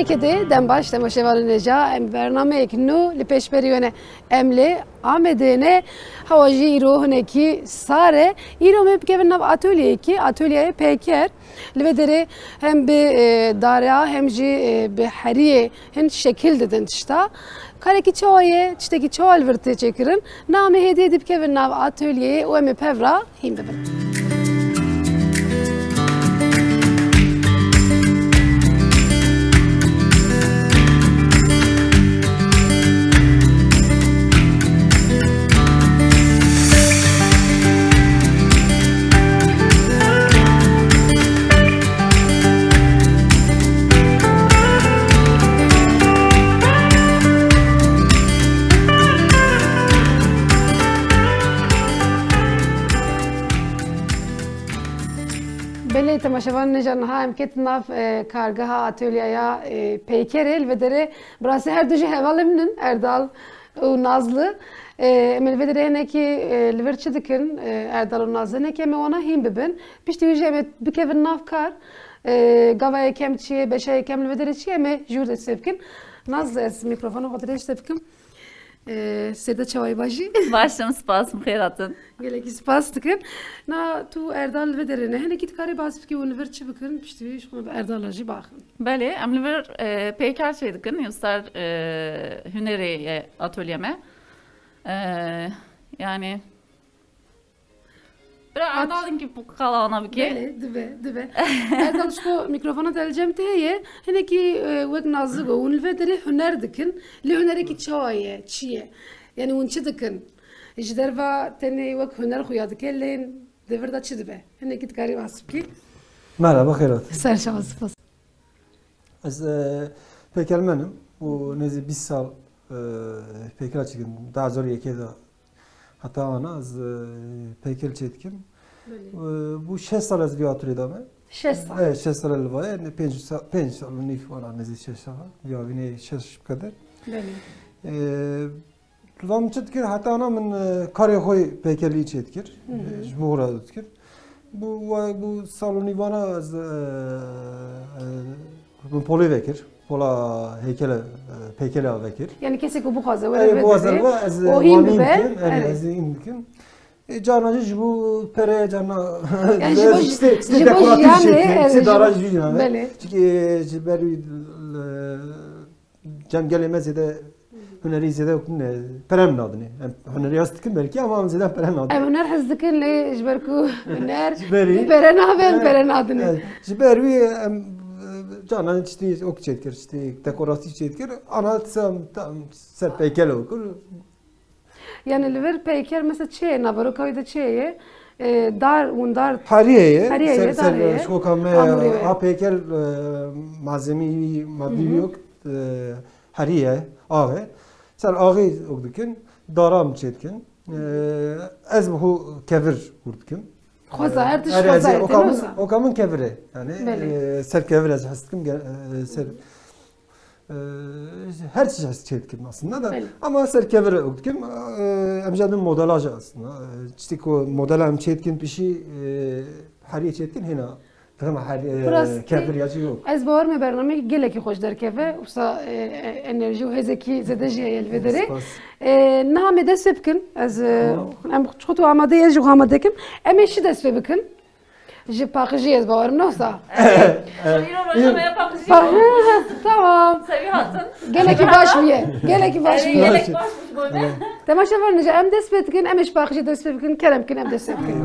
Gelekede dembaş temaşevan neca em bername nu li peşberiyone emle Ahmedene havaji ruhune ki sare iro me bikevin nav atölye ki atölyeye peker livedere hem be darya hem ji be hariye hen şekil dedin tişta kareki çoğaye çteki çoğal vırtı çekirin name hediye edip kevin nav atölyeye o eme pevra him bebin. Beli temaşavan necan ha emket nav kargaha atölyaya peykerel ve dere burası her düzü hevalimnin Erdal o Nazlı emel ve dere ne ki liverçi dikin Erdal o Nazlı ne ki eme ona him bibin pişti yüce eme bikevin nav kar gavaya kemçiye beşaya kemli ve dere çiye eme jurde sevkin Nazlı es mikrofonu kadar sevkim Seda çavay başı. Başlamış spasım xeyratın. Geleki spas tıkın. Na tu Erdal ve derine. Hene git kare basıp ki üniversite bakın. Pişti şu Erdal acı bakın. Bəli, əmliver peykar şeydikin, yustar hüneri atölyeme. Yani biraz Erdal'ın ki bu kalağına bir ki. Bele, dibe. Erdal şu mikrofona teleceğim teye. Hene ki vek nazlı go. Ve dere hüner dıkın. Li hüneri ki çawaye, çiye. Yani unçı dıkın. İjderva tene vek hüner xuyadık. Elleyin devirda çı dibe. Hene git kare basıp ki. Merhaba, xeyrat. Ser şahı spas. Az pekermenim. Bu nezi 20 sal peker açıkın. Daha zor yeke de hatta ana az peker çetkim. Bu 6 sal az bir atölyede mi? 6 sal. Evet, 6 sal var. Yani 5 sal nif var nezi 6 sal. Ya yine 6 kadar. Bele. Tutam çetkir hatta ana min kare koy pekerliği çetkir. Muğra tutkir. Bu salonu bana az poli vekir. Pola heykele peykele vekir. Yani kesik bu xaze. Bu azar var az o him be. Evet, az imkin. Canacı bu pere cana. Yani işte dekoratif şey. İşte daracı yani. Bele. Çünkü beri cam gelemez de hüneri zede ne perem nadını. Hüneri yastıkın belki ama zede perem nadını. Hüner hızdıkın le jberku hüner. Jiberi. Berena ben peren adını. Jiberi Canan işte ok çetkir işte dekoratif çetkir ana tam ser peykel okur. Yani liver peyker mesela çeye nabaro kayda çeye dar Hariyeye Hariye, şu kame Amuriye. a peykel malzeme maddi yok hariye ağı ser ağı okdukin daram çetkin ez bu kevir kurdkim. Xoza her tiş xoza etenosa. O kamın kevire yani ser kevir ez hastım ser her şey çetkim aslında da ama ser kevir okdukim amcadım modelaj aslında işte o modelam çetkin bir şey hariye çetkin hena tamam hariye kevir yazı yok. Ez bavar me bername geleki xoş derkeve usa enerji و hezeki zedeji elvedere. Name de sebkin ez em çotu amade ez ju amadekim em eşi de sebkin. Je pakıcı ez bavarım nosa. İro yapakıcı. Tamam. Seviyorsun. Geleki başmıye. Geleki başmıye. Yelek başmış böyle. Temaşa var nece em de sebkin em eş pakıcı de sebkin keremkin em de sebkin.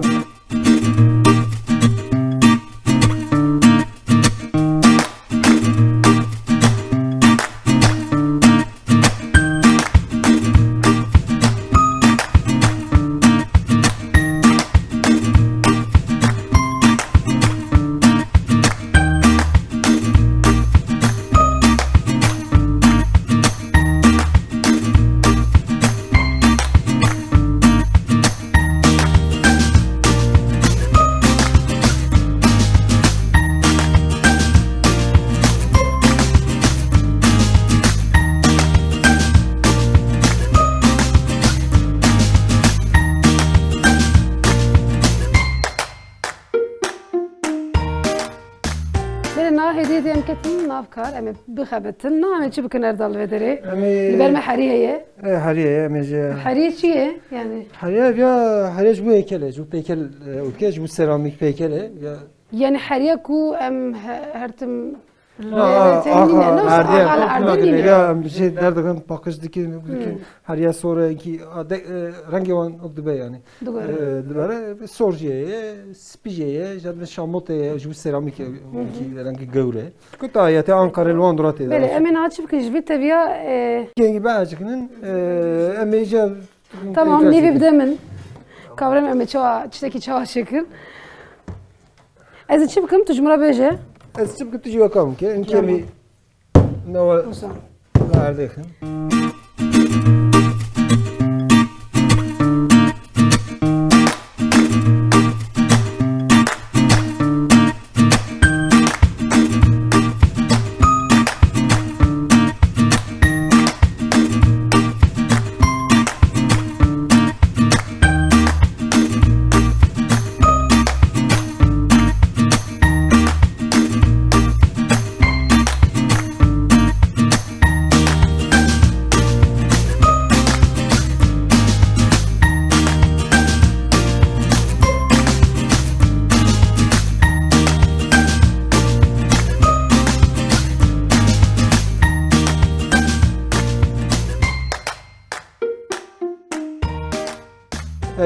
Heriye diyem ketin navkar, ama bixebetin, ne ama çi bikin Erdal ve dere? Emi Liber me Heriye'ye. Hariye emi Heriye çiye? Yani Hariye ya Hariye bu heykele, bu heykel ülke, bu seramik heykele ya. yani Heriye ku em hertim Ya bir şey derken bakıştaki Hariye sonra ki rengi olan oldu be yani. Duvara sorciye, spijeye, jadın şamoteye, bu seramik ki rengi gövre. Kutayete Ankara Londra te. Böyle emin açıp ki jvi teviya Gengi bağcıkının emece tamam nevi bidemin. Kavram eme çoğa çiteki çoğa şekil. Ez içi bikim tujmura beje. Ez çıp kutucu bakalım ki en kemi nova Musa. verdik.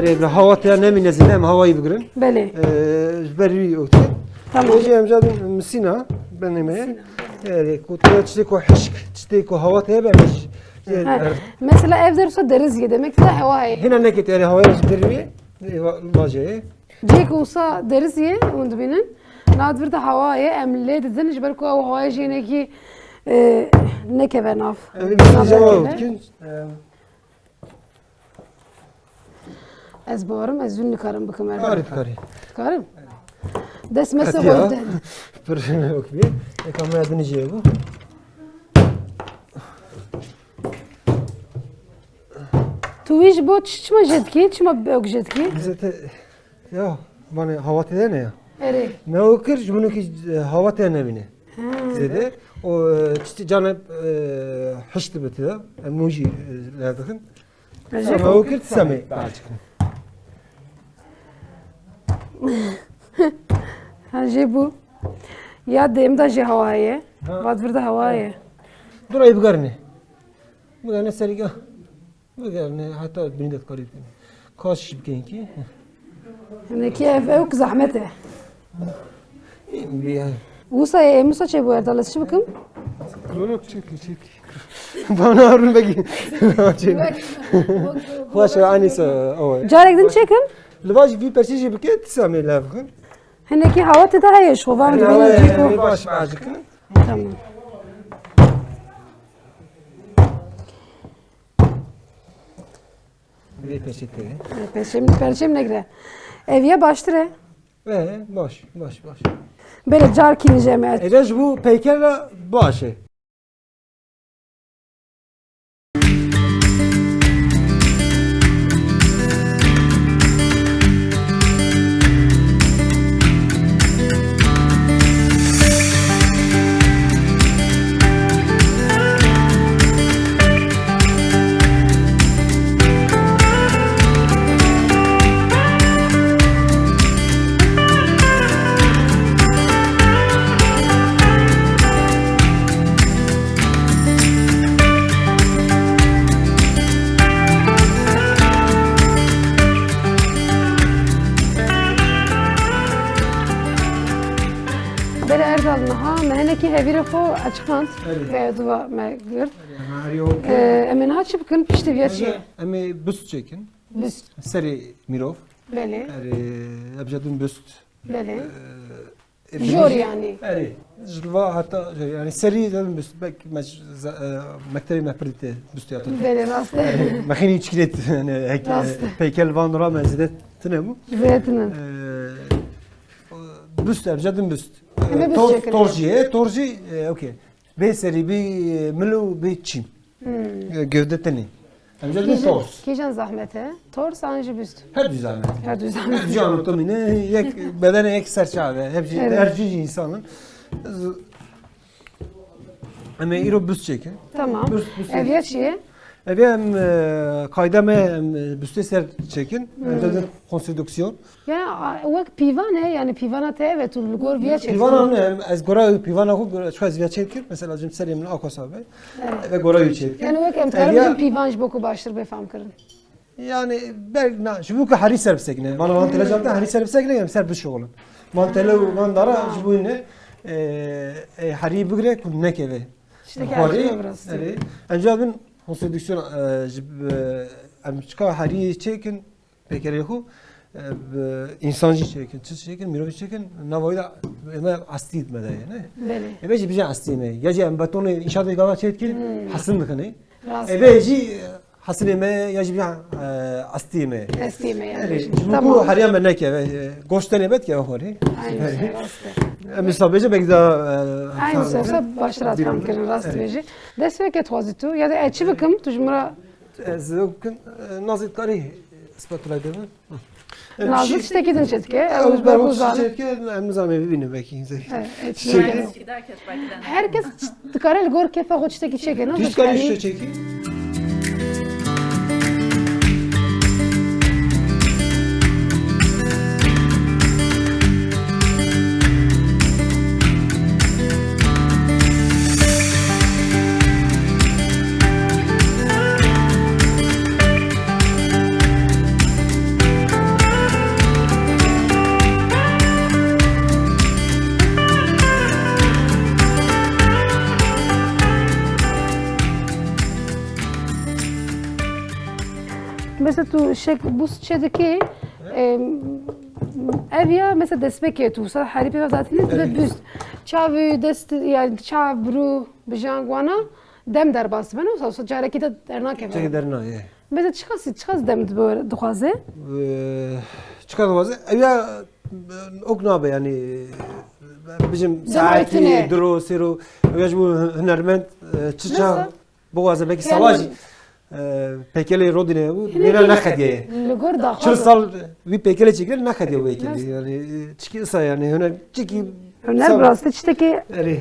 Evle hava te ne minezine hem havayı bugün. Bele. Beri okey. Tamam. Ece emzadım Misina benime. Yani kutuya çteko hışk, çteko hava te bemiş. Mesela evde olsa deriz ye demek de havaya. Hina ne kit yani havaya beri vaje. Cek olsa deriz ye und binin. Nadir de havaya emle dedin jiber ko havaya jene ki ne keven af. Yani bir cevap ki Ez barım ez zünni karım bikim Erdal. arif kari. Karım. Des mesela Ya. oldu. Pırşını yok bir. Kamera dinleyeceği bu. Tu iş bu çişma jetki, çişma bök jetki. Bize te ya bana hava te ne ya? Ere. Ne okur bunu ki hava te ne bine. Zede o çti canı hıştı biti da. Emoji ladın. Ama okur sami bazık. Ha je bu. Ya dem da je havaya. Vadvir da havaya. Durayı bu garne. Bu garne seriga. Bu garne hatta beni de karib. Kaç şibken ki. Yani ki ev zahmete. Bir Musa çe bu Erdal çi bikim? Krono çek. Bana arun bagi. Hoş anisa o. Carek din çekin. Lvaj bir perçeci biket sami lavgın. Hani ki hava te daha yeş hovam dibine. Baş bazık. Tamam. Bir peçete. Perçem ne gire? Eviye baştıre. Baş. Böyle car kineceğime. Edej bu peykerle başı. Böyle Erdal naha mehneki hevire xo açıkant. Evet. Ve duva megir. Mario. Emin ha çıbkın pişti viyatçı. Emi büst çekin. Biz Seri mirov. böyle. Abjadın büst. Böyle. Jor yani. Eri. Jilva hatta yani seri zaten büst. Bek mektebi mehperdite büst yatır. Böyle rastlı. Mekini içkilet yani Rastı. peykel vandura mezide tine bu. Zeytinin. Büst abjadın büst. Emi büst çekin. Torji okey. Bir seri bir milu bir çim. Gövde teni. Abjadın tors. Kijan zahmete. Tor sancı büst. Her düzenli. Her düzen. Canım tamine yek bedene ek serçave. Hepsi Evet. ercici insanın. Ama iro büst çekin. Tamam. Büst Eviye çiğ. Evi hem kaydame hem büste ser çekin. Hem de konstrüksiyon. Yani o pivan ne? Yani pivana te evet ulgor viye çekin. Pivana ne? Az gora pivana ko şu az viye çekin. Mesela cim serimle akos abi. Ve gora çekin. Yani o emkarım pivanj boku başlar befam kırın. Yani ben na şu bu hari servisek ne? Bana mantelajamda hari servisek ne? Hem servis şoğlan. Mantelo mandara şu bu ne? Hari bugre kunne keve. İşte gerçekten burası. Evet. Önceden konstrüksiyon amçka hari çekin pekerehu insancı çekin, çiz çekin, mirovi çekin. Navoyda ema asti etmedi yani. Beli. Ebeci bize asti mi? Yaci em betonu inşaat gava çetkin hasın mıkını. Rast. Ebeci hasın eme yaci bir asti mi? Estime yani. Evet. Tamam. Bu hariya meneke goşten ebet ki hori. Aynı şey rast. Mesela belki daha Aynı şey olsa başlar atmam kırın rast veji. Destek et tu ya da etçi bakım tujmura Zevkin nazit kari spatula değil mi? nazlı işte gidin çetke. Evet, ben bu uzanı. şirket emzam evi bini belki. Evet. Herkes herkes belki de. Herkes tıkarel gor kefe hoçtaki çeke. Düz kari işte çeki. Mesela tu şek bu çedeki ev ya mesela destek tu sa haripe ve zaten de büst çavi dest yani çavru bijangwana dem der bas ben olsa careki de derna Çeki keve. derina ye. Mesela çıkas dem böyle duhaze. Çıkarmaz. Ya okna be yani bizim Zamanetine. saati duru siru ya bu hünermend çiça Nasıl? boğazı belki Yani- savaş pekele rodine bu nere nakadiye. Lugor da Çılsal bir pekele çekilir nakadiye bu pekele yani çıkıyorsa yani hüner çeki Hüner biraz çteki Eri.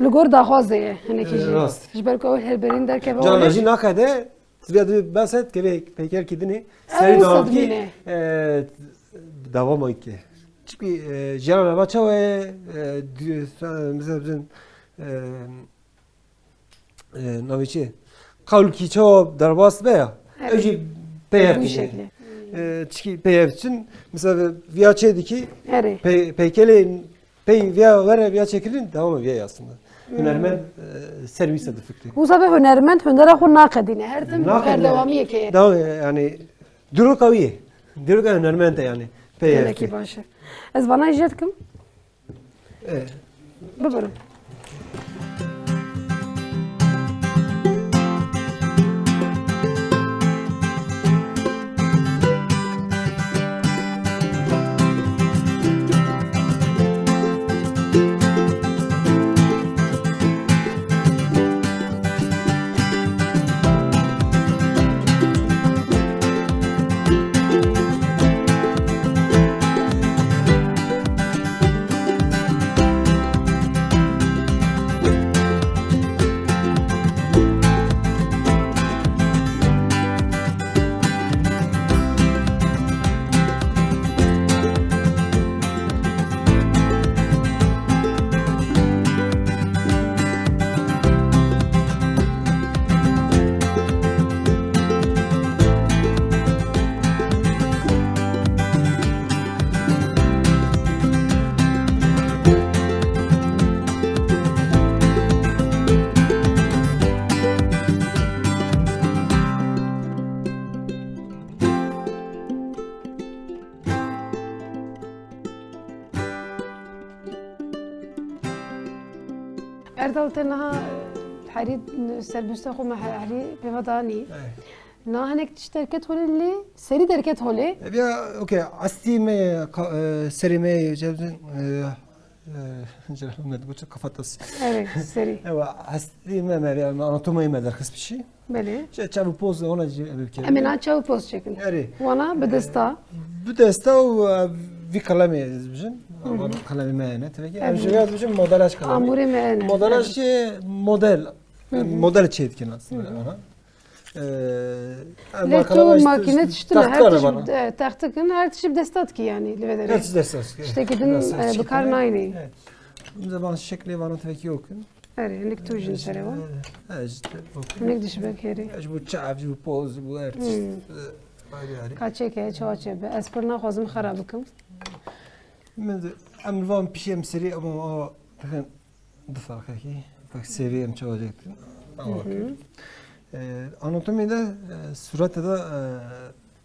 lugor da haze hani ki. Rast. Jberko helberin der keve. Canajı nakade Triyadı basit keve peker kidini seri Evet, devam ki sadmine. devam ki. Çünkü Jana Baço ve mesela bizim naviçi kavl ki çok derbas veya Evet. öji peyer Bu ki. şekli. Çünkü peyer için mesela viyaçedi ki Eri. peykele pey viya vere viya çekilin devam viya aslında. Hünermen servis adı fikri. Bu sefer hünermend hünera xu nakadine. Her tim her devamı yekeye. Devam yani duru kaviye. Duru ka hünermen de yani peyer Hele ki ki. başı. Ez bana ijetkim. Evet. Bıbırım. Erdal tenha حريد سربسته خو محري بفضاني نا هناك شركة هولي اللي سري دركة هولي Ya okey astime serime cebden Ahmet bu çok kafatası. evet seri Evet astime me yani anatomiyi me derkes bir şey. بله Çabuk poz ona cebek. أمين عاد شو بوست شكل Eri. وانا بدستا Bu desta bir kalemi yazmışım. Ama kalemi meyene tabii ki. Hem şey yazmışım modelaj kalemi. Amure me. Modelaj şey model. Model çetkin aslında ona. Leto makine tiştine her bana. tişi tahtıkın her tişi destat ki yani livedere. Her ders. İşte gidin bakar nayni. Bu zaman şekli var tabii ki yok. Her nek tujin sere var. İşte Nek diş bekeri. bu çav, bu poz, bu her şey. Ayrı. Kaçe ke çoğaçe be. Esperna xwazim xarabıkım. من ام الفام بيشيم سريع اما تخن دفع كي فك سريع مشاوجتين anatomide suratta da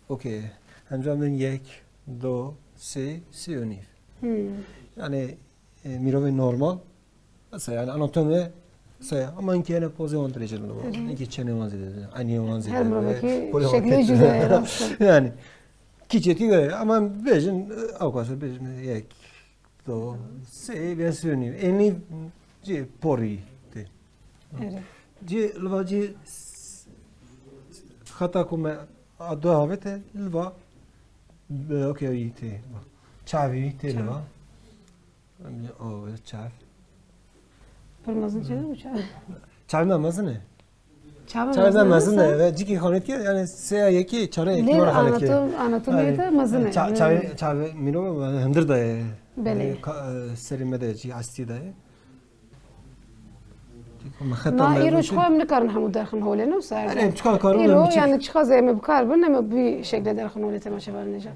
okey. Hemcamın yek, do, si önif. Yani mirovi normal. Mesela yani anatomi mesela ama inki yani pozisyon dereceli var. İnki çene olan zede, ani olan zede. Her mirovaki şekli cüze. Yani kiçeti göre ama bejin avukası bejin yek, do, si önif. Eni pori de. جي لوا جي خطا كم ادو هاوته لوا اوكي يتي چاوي تي لوا او چاو Pırmazın çene mi çav? چاو namazı ne? Çav Çav namazı ne? Ve ciki hanet ki yani seya yeki çare yeki var hanet ki. Anatomide mazı ne? Çav miro hemdir da Bele. serime de ciki asti da. ما ایروش خواهم نکارن همون درخن هوله نو سر. آره چیکار کارم ایرو یعنی چیکار زمین بکار بر نمی بی شکل درخن هوله تماشا بر نجا.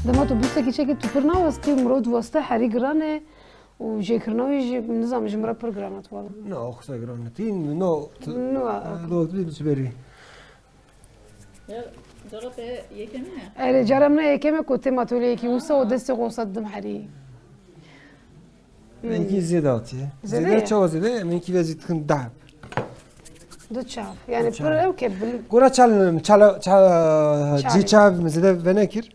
دما تو بوسته کی که تو پرنا واسطه مرود واسطه حری گرانه و جکرناوی نظام جمره پروگرامات والا. نه خدا گرانتین نه نو دو بیش بری. جربت يكمل اره جرمنا یکم کوته ماتولی کی وسا و دست قوصدم حری. منکی زیاداتیه. زیاده؟ زیاد چه زیاده؟ منکی وزید کن داب. دو چاف یعنی پر او که بل. گورا چال جی چاو مزیده ونکیر.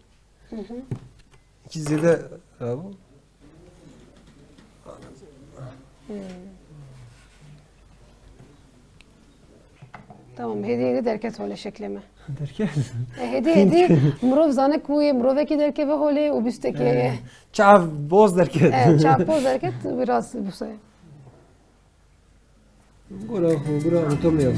İki zede bu. Tamam hediye derket öyle şekleme. Derken? Hediye مرو زانه کوی مرو کی درکه به هوله و بیسته که Çav boz derken. çarpı derket biraz bu say. Gora unutamıyorum.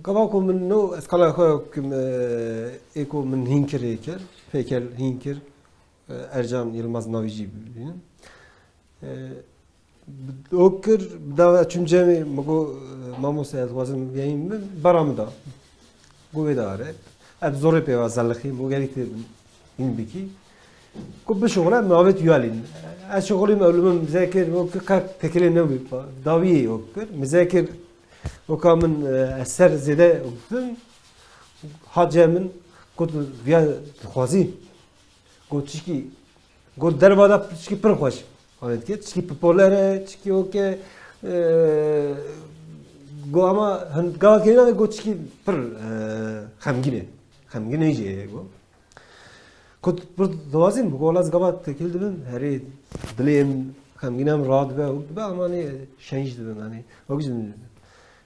Kabako min no eskala koyukum eko min hinkir eker, pekel hinkir Ercan Yılmaz Navici bildiğin. Okur da çüncemi mago mamosa yazwazım yayın mı baramda. Guvedare. Ab zor pe vazallıkı bu gerekti inbiki. Kubbe şoğla mavet yalin. Şoğlum ölümüm zekir o kak tekele ne bir davi okur. Mezekir O kamın eser zede okudum. Hacem'in kod via xwazi. Kod çiki kod dervada çiki pır xoş. Evet ki çiki popüler çiki o ki go ama gal kelime go çiki pır xemgine iyice go. Kod pır dovazim go laz gabat tekildim heri dilim xemginem rahat ve okudum ama ne şenjdim hani o güzel.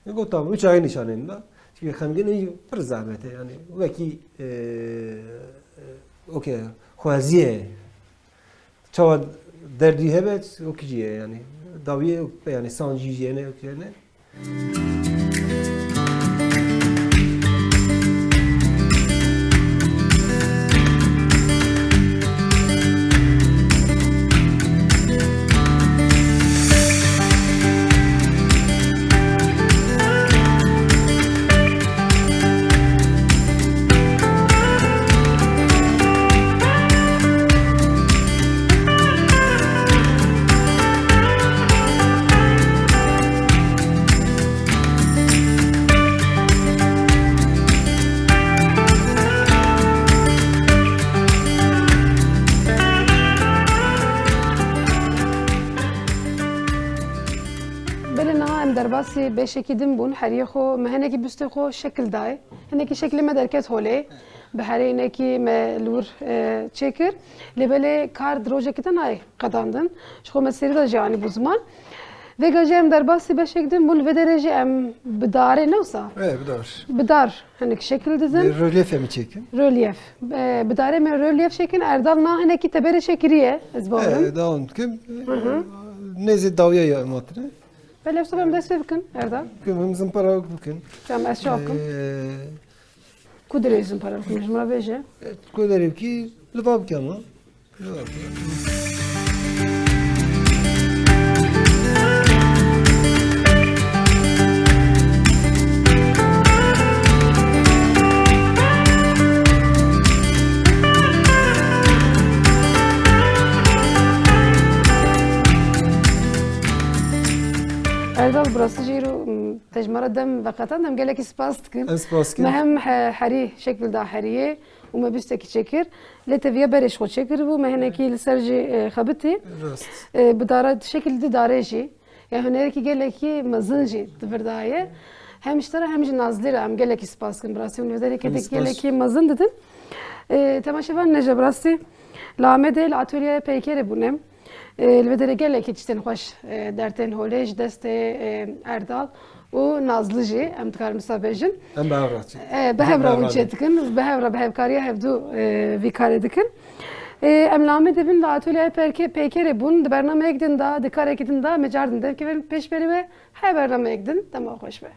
Go tamam 3 ay nişanında. Çünkü xemgine pır zahmete yani veki okey xwaziye çava derdi hebet o kiciye yani daviye yani sancıye ne okuyene بلنا ام درباسي بشكل دمبون حريخو ما هناكي بستخو شكل داي هناكي شكل ما دركت هولي بحري هناكي ما لور تشيكر لبلي كارد روجا كتن هاي قداندن شخو مسيري دا جاني بوزمان Vega jem derbasi beşekdim bul ve derece em bidare neysa Evet, bu doğru. bidar hani şekil dizin Rölyef mi çekin? rölyef bidare me rölyef şekin erdal na hani ki tebere şekriye ezbarım Evet, daha unutkum. Nezi davya yapmatını. böyle sabem dest bükün erdal Kımımızın para bugün. cam eşyakum kudrezim para bükün jmra beje Koderim ki lübab ki ama. erdal burası jiro tecmara dem vakatan dem gelek spas tkın Espas ki. مهم حري شكل دا حريه وما بيستكي شكر لتفيا برش خو شكر بو ما هناكي لسرجي خبتي Rast. بدارة شكل دي داريجي يعني هناكي قال لك مزنجي تفردايه هم اشترى هم نازلي هم قال لك سباس كن براسي ونفدري كده قال لك مزن ددن تماشى نجا براسي لامد الاتوليه بيكير بونم الفدري قال لك تشتن خوش درتين هوليج دست اردال و نازلجي ام تكار مسابجن en bağıratçı. بهبرا ونشتكن بهبرا بهبكاريا هفدو فيكاري دكن ام لامه دبن لاتولیا پیکر بون د برنامه یکدن دا د کار یکدن دا مجاردن دف که پیش بری به های برنامه یکدن تمام خوش به